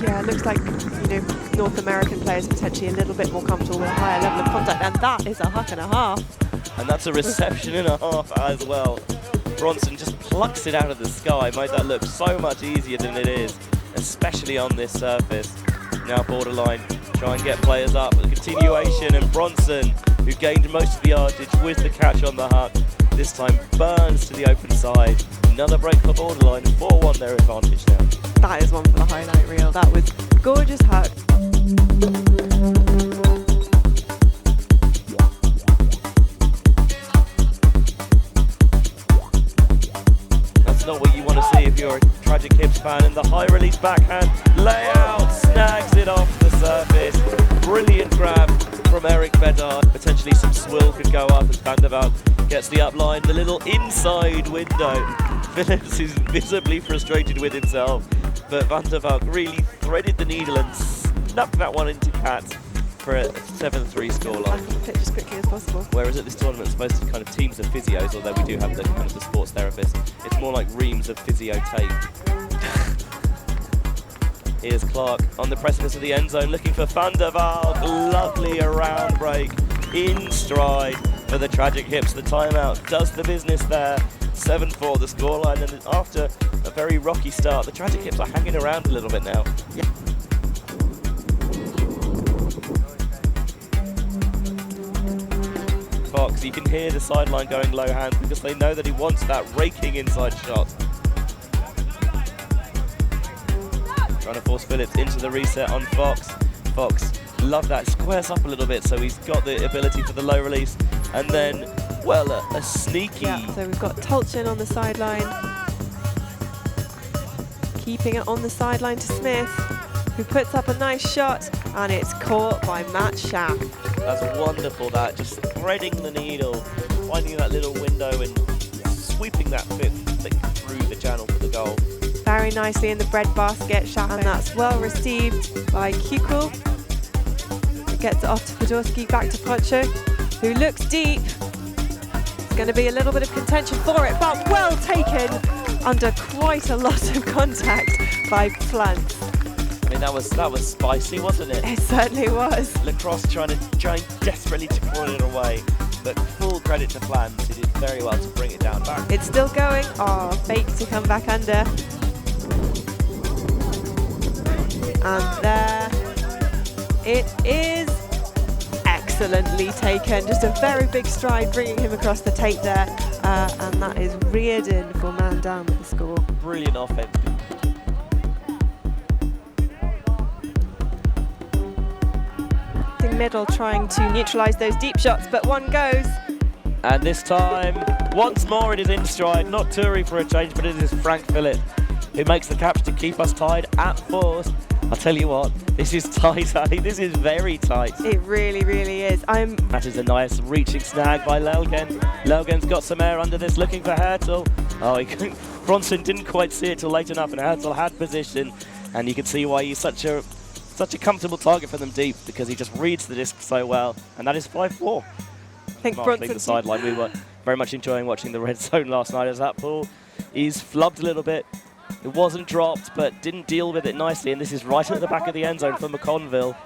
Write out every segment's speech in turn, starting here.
Yeah, it looks like, you know, North American players potentially a little bit more comfortable with a higher level of contact, and that is a huck and a half. And that's a reception and a half as well. Bronson just plucks it out of the sky, made that look so much easier than it is, especially on this surface. Now borderline, try and get players up. A continuation, and Bronson, who gained most of the yardage with the catch on the huck, this time burns to the open side. Another break for borderline, 4-1 their advantage now. That is one for the highlight reel. That was gorgeous huck. That's not what you want to see if you're a Tragic Hips fan. And the high release backhand layout snags it off the surface. Brilliant grab from Erik Bedard. Potentially some swill could go up as Van der Valk gets the upline, the little inside window. Phillips is visibly frustrated with himself, but Van der Valk really threaded the needle and snuck that one into cat for a 7-3 scoreline. Pitch as quickly as possible. Whereas at this tournament, it's mostly kind of teams of physios, although we do have the kind of the sports therapists. It's more like reams of physio tape. Here's Clark on the precipice of the end zone, looking for Van der Valk. Lovely around break in stride for the Tragic Hips. The timeout does the business there. 7-4 the scoreline, and after a very rocky start, the Tragic Hips are hanging around a little bit now. Yeah. Fox, you can hear the sideline going low hands because they know that he wants that raking inside shot. Trying to force Phillips into the reset on Fox. Fox, love that, squares up a little bit, so he's got the ability for the low release, and then, well, a sneaky... Yeah, so we've got Tulchin on the sideline, keeping it on the sideline to Smith, who puts up a nice shot, and it's caught by Matt Schaff. That's wonderful, that, just threading the needle, finding that little window and sweeping that fifth thing through the channel for the goal. Very nicely in the bread basket, Schaff, and that's well received by Kukul. It gets it off to Podolski, back to Pocho, who looks deep. It's going to be a little bit of contention for it, but well taken under quite a lot of contact by Plant. I mean, that was spicy, wasn't it? It certainly was. Lacrosse trying desperately to pull it away, but full credit to Plant. He did very well to bring it down back. It's still going. Oh, fake to come back under. And there it is. Excellently taken. Just a very big stride bringing him across the tape there. And that is Reardon for man down with the score. Brilliant offense. Middle trying to neutralise those deep shots, but one goes. And this time, once more it is in stride. Not Turi for a change, but it is Frank Phillip who makes the catch to keep us tied at 4. I'll tell you what, this is tight, Ali. This is very tight. It really, really is. That is a nice reaching snag by Lelgen. Lelgen's got some air under this, looking for Hertel. Oh, Bronson didn't quite see it till late enough, and Hertel had position. And you can see why he's such a comfortable target for them deep, because he just reads the disc so well. And that is 5-4. I think Bronson... the sideline. We were very much enjoying watching the red zone last night as that ball is flubbed a little bit. It wasn't dropped, but didn't deal with it nicely, and this is right at the back of the end zone for McConville.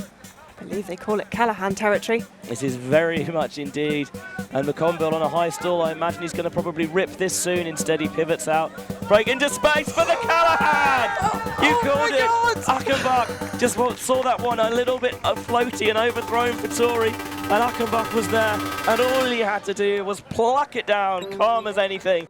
I believe they call it Callahan territory. This is very much indeed. And McConville on a high stall. I imagine he's going to probably rip this soon. Instead, he pivots out. Break into space for the Callahan! You called it! Achenbach just saw that one a little bit floaty and overthrown for Tori. And Achenbach was there. And all he had to do was pluck it down, calm as anything.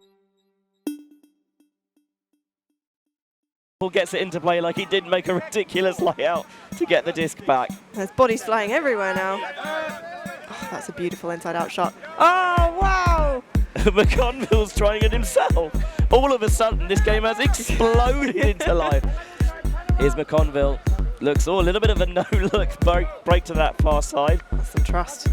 Gets it into play like he did make a ridiculous layout to get the disc back. There's bodies flying everywhere now. Oh, that's a beautiful inside-out shot. Oh, wow! McConville's trying it himself. All of a sudden, this game has exploded into life. Here's McConville. Looks a little bit of a no-look break to that far side. That's some trust.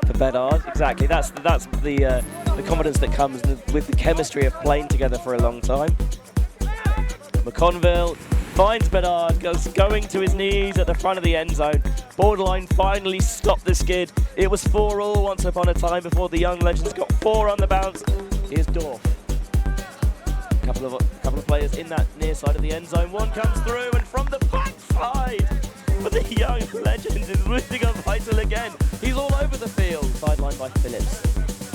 For Bedard, exactly. That's the confidence that comes with the chemistry of playing together for a long time. McConville finds Bedard, going to his knees at the front of the end zone. Borderline finally stopped the skid. It was 4-all once upon a time before the young legends got 4 on the bounce. Here's Dorf. Couple of players in that near side of the end zone. One comes through, and from the backside, but the young legend is lifting up Meissl again. He's all over the field. Sidelined by Phillips.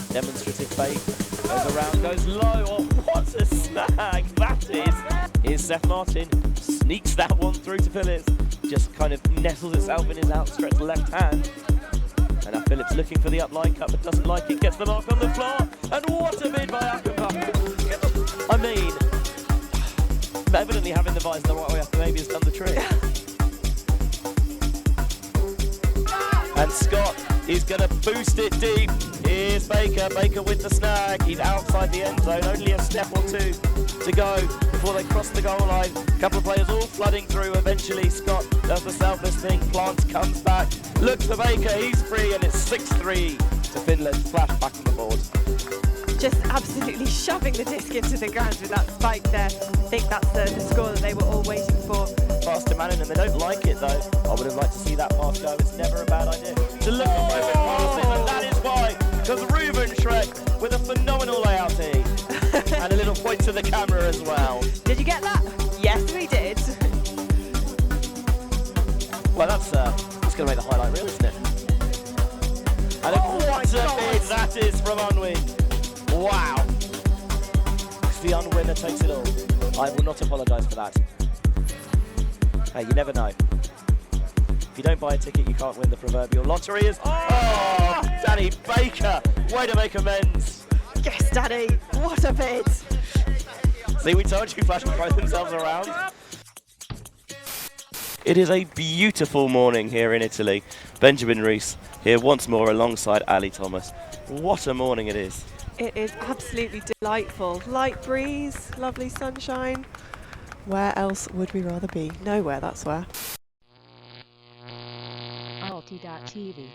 Demonstrative fake. Goes around, goes low. Oh, what a snag that is. Here's Seth Martin. Sneaks that one through to Phillips. Just kind of nestles itself in his outstretched left hand. And now Phillips looking for the upline cut, but doesn't like it. Gets the mark on the floor. And what a bid by Akaba. I mean, evidently having the visor the right way up maybe has done the trick. And Scott is going to boost it deep. Here's Baker. Baker with the snag. He's outside the end zone. Only a step or two to go before they cross the goal line. A couple of players all flooding through. Eventually Scott does the selfless thing. Plants comes back. Looks for Baker. He's free, and it's 6-3 to Finland. Flash back on the board. Just absolutely shoving the disc into the ground with that spike there. I think that's the score that they were all waiting for. Pass to Manning, and they don't like it though. I would have liked to see that pass go. It's never a bad idea to look at Ruben passing, and that is why. Because Ruben Shrek with a phenomenal layout here. And a little point to the camera as well. Did you get that? Yes, we did. Well, that's going to make the highlight reel, isn't it? And what a bid that is from Unwin. Wow. The unwinner takes it all. I will not apologise for that. Hey, you never know. If you don't buy a ticket, you can't win the proverbial lottery. Oh, Danny Baker, way to make amends. Yes, Danny, what a bid. See, we told you Flash would throw themselves around. It is a beautiful morning here in Italy. Benjamin Rees here once more alongside Ali Thomas. What a morning it is. It is absolutely delightful. Light breeze, lovely sunshine. Where else would we rather be? Nowhere, that's where. ULTI.TV.